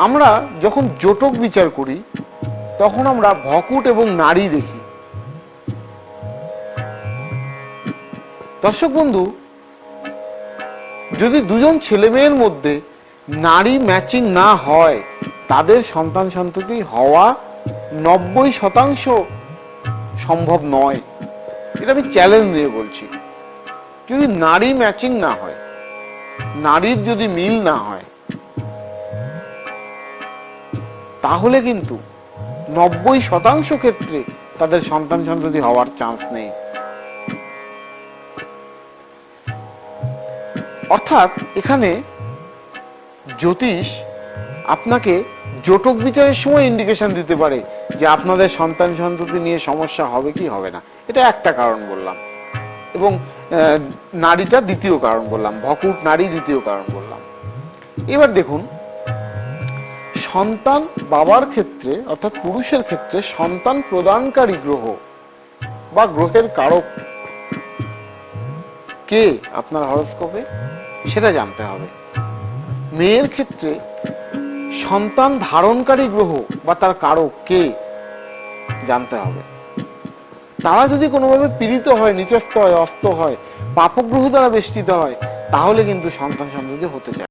আমরা যখন জোটক বিচার করি তখন আমরা ভকুট এবং নারী দেখি। দর্শক বন্ধু, যদি দুজন ছেলে মেয়ের মধ্যে নারী ম্যাচিং না হয়, তাদের সন্তান সন্ততি হওয়া 90% সম্ভব নয়। এটা আমি চ্যালেঞ্জ দিয়ে বলছি। যদি নারী ম্যাচিং না হয়, নারীর যদি মিল না হয়, তাহলে কিন্তু 90% ক্ষেত্রে তাদের সন্তান সন্ততি হওয়ার চান্স নেই। অর্থাৎ এখানে জ্যোতিষ আপনাকে জোটক বিচারের সময় ইন্ডিকেশন দিতে পারে যে আপনাদের সন্তান সন্ততি নিয়ে সমস্যা হবে কি হবে না। এটা একটা কারণ বললাম, এবং নারীটা দ্বিতীয় কারণ বললাম, ভকুট নারী দ্বিতীয় কারণ বললাম। এবার দেখুন, সন্তান বাবার ক্ষেত্রে অর্থাৎ পুরুষের ক্ষেত্রে সন্তান প্রদানকারী গ্রহ বা গ্রহের কারক কে আপনার হরোস্কোপে, সেটা জানতে হবে। মেয়ের ক্ষেত্রে সন্তান ধারণকারী গ্রহ বা তার কারক কে জানতে হবে। তারা যদি কোনোভাবে পীড়িত হয়, নিচস্থ হয়, অস্ত হয়, পাপগ্রহ দ্বারা বেষ্টিত হয়, তাহলে কিন্তু সন্তান সন্ততি হতে চায়।